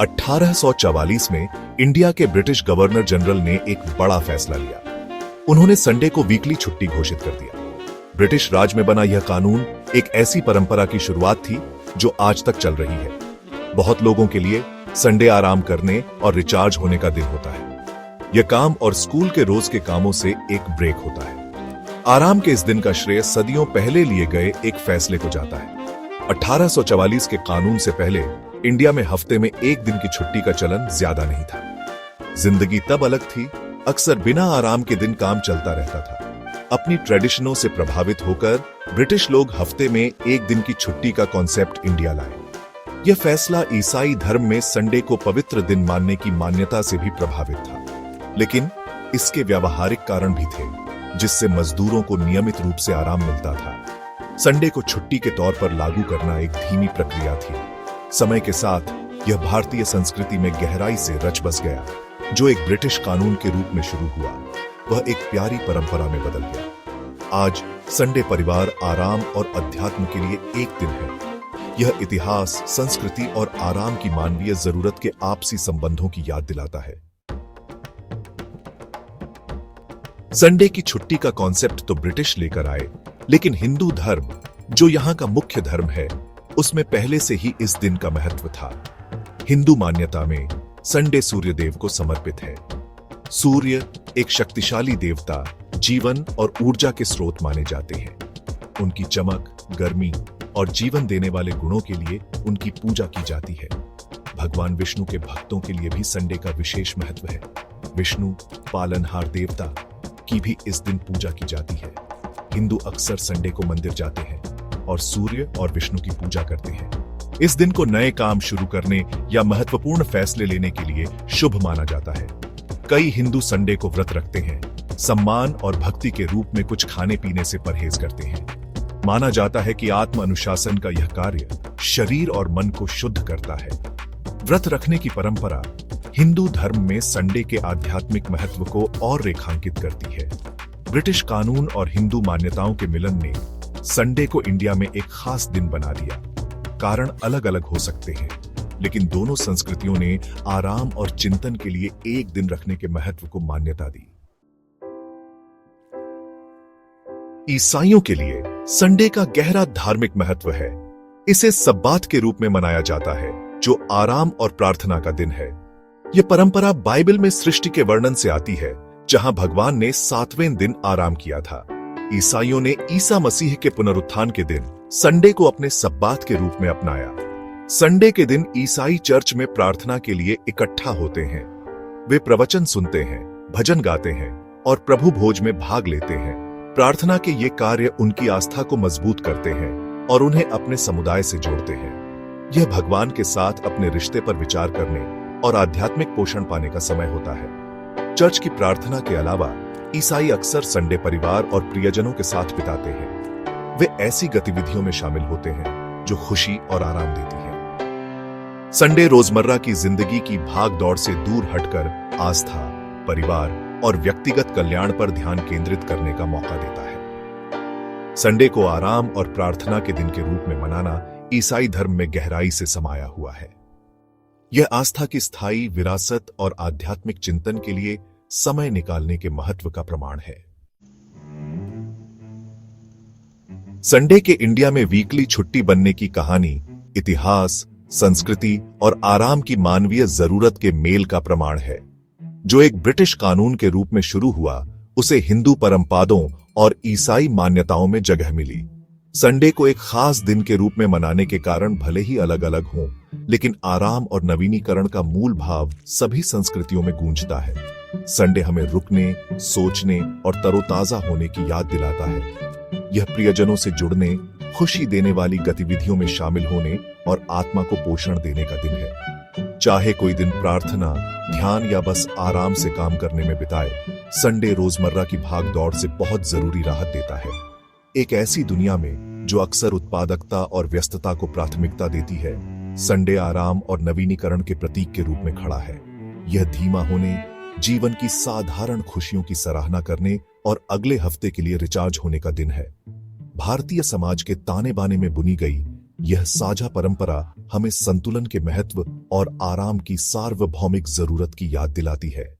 1844 में इंडिया के British governor general ने एक बड़ा फैसला लिया। उन्होंने संडे को वीकली छुट्टी घोषित कर दिया। ब्रिटिश राज में बना यह कानून एक ऐसी परंपरा की शुरुआत थी जो आज तक चल रही है। बहुत लोगों के लिए संडे आराम करने और रिचार्ज होने का दिन होता है। यह काम और स्कूल के रोज के कामों से एक ब्रेक होता है। आराम के इस दिन का श्रेय सदियों पहले लिए गए एक फैसले को जाता है। 1844 के कानून से पहले इंडिया में हफ्ते में एक दिन की छुट्टी का चलन ज्यादा नहीं था। जिंदगी तब अलग थी। अक्सर बिना आराम के दिन काम चलता रहता था। अपनी ट्रेडिशनों से प्रभावित होकर ब्रिटिश लोग हफ्ते में एक दिन की छुट्टी का कॉन्सेप्ट इंडिया लाए। यह फैसला ईसाई धर्म में संडे को पवित्र दिन मानने की मान्यता से भी प्रभावित था, लेकिन इसके व्यावहारिक कारण भी थे, जिससे मजदूरों को नियमित रूप से आराम मिलता था। संडे को छुट्टी के तौर पर लागू करना एक धीमी प्रक्रिया थी। समय के साथ यह भारतीय संस्कृति में गहराई से रच बस गया। जो एक ब्रिटिश कानून के रूप में शुरू हुआ, वह एक प्यारी परंपरा में बदल गया। आज संडे परिवार, आराम और अध्यात्म के लिए एक दिन है। यह इतिहास, संस्कृति और आराम की मानवीय जरूरत के आपसी संबंधों की याद दिलाता है। संडे की छुट्टी का कॉन्सेप्ट तो ब्रिटिश लेकर आए, लेकिन हिंदू धर्म, जो यहां का मुख्य धर्म है, उसमें पहले से ही इस दिन का महत्व था। हिंदू मान्यता में संडे सूर्य देव को समर्पित है। सूर्य एक शक्तिशाली देवता, जीवन और ऊर्जा के स्रोत माने जाते हैं। उनकी चमक, गर्मी और जीवन देने वाले गुणों के लिए उनकी पूजा की जाती है। भगवान विष्णु के भक्तों के लिए भी संडे का विशेष महत्व है। विष्णु, पालनहार देवता, की भी इस दिन पूजा की जाती है। हिंदू अक्सर संडे को मंदिर जाते हैं और सूर्य और विष्णु की पूजा करते हैं। इस दिन को नए काम शुरू करने या महत्वपूर्ण फैसले लेने के लिए शुभ माना जाता है। कई हिंदू संडे को व्रत रखते हैं, सम्मान और भक्ति के रूप में कुछ खाने पीने से परहेज करते हैं। माना जाता है कि आत्म अनुशासन का यह कार्य शरीर और मन को शुद्ध करता है। व्रत रखने की परंपरा हिंदू धर्म में संडे के आध्यात्मिक महत्व को और रेखांकित करती है। ब्रिटिश कानून और हिंदू मान्यताओं के मिलन ने संडे को इंडिया में एक खास दिन बना दिया। कारण अलग अलग हो सकते हैं, लेकिन दोनों संस्कृतियों ने आराम और चिंतन के लिए एक दिन रखने के महत्व को मान्यता दी। ईसाइयों के लिए संडे का गहरा धार्मिक महत्व है। इसे सब्बात के रूप में मनाया जाता है, जो आराम और प्रार्थना का दिन है। यह परंपरा बाइबल में सृष्टि के वर्णन से आती है, जहां भगवान ने 7वें दिन आराम किया था। ईसाइयों ने ईसा मसीह के पुनरुत्थान के दिन संडे को अपने सब्बात के रूप में अपनाया। संडे के दिन ईसाई चर्च में प्रार्थना के लिए इकट्ठा होते हैं। वे प्रवचन सुनते हैं, भजन गाते हैं और प्रभु भोज में भाग लेते हैं। प्रार्थना के ये कार्य उनकी आस्था को मजबूत करते हैं और उन्हें अपने समुदाय से जोड़ते हैं। यह भगवान के साथ अपने रिश्ते पर विचार करने और आध्यात्मिक पोषण पाने का समय होता है। चर्च की प्रार्थना के अलावा ईसाई अक्सर संडे परिवार और प्रियजनों के साथ बिताते हैं। वे ऐसी गतिविधियों में शामिल होते हैं जो खुशी और आराम देती है। संडे रोजमर्रा की जिंदगी की भाग दौड़ से दूर हटकर आस्था, परिवार और व्यक्तिगत कल्याण पर ध्यान केंद्रित करने का मौका देता है। संडे को आराम और प्रार्थना के दिन के रूप में मनाना ईसाई धर्म में गहराई से समाया हुआ है। यह आस्था की स्थायी विरासत और आध्यात्मिक चिंतन के लिए समय निकालने के महत्व का प्रमाण है। संडे के इंडिया में वीकली छुट्टी बनने की कहानी इतिहास, संस्कृति और आराम की मानवीय जरूरत के मेल का प्रमाण है। जो एक ब्रिटिश कानून के रूप में शुरू हुआ, उसे हिंदू परंपराओं और ईसाई मान्यताओं में जगह मिली। संडे को एक खास दिन के रूप में मनाने के कारण भले ही अलग अलग हों, लेकिन आराम और नवीनीकरण का मूल भाव सभी संस्कृतियों में गूंजता है। संडे हमें रुकने, सोचने और तरोताजा होने की याद दिलाता है। यह प्रियजनों से जुड़ने, खुशी देने वाली गतिविधियों में शामिल होने और आत्मा को पोषण देने का दिन है। चाहे कोई दिन प्रार्थना, ध्यान या बस आराम से काम करने में बिताए, संडे रोजमर्रा की भाग दौड़ से बहुत जरूरी राहत देता है। एक ऐसी दुनिया में जो अक्सर उत्पादकता और व्यस्तता को प्राथमिकता देती है, संडे आराम और नवीनीकरण के प्रतीक के रूप में खड़ा है। यह धीमा होने, जीवन की साधारण खुशियों की सराहना करने और अगले हफ्ते के लिए रिचार्ज होने का दिन है। भारतीय समाज के ताने बाने में बुनी गई यह साझा परंपरा हमें संतुलन के महत्व और आराम की सार्वभौमिक जरूरत की याद दिलाती है।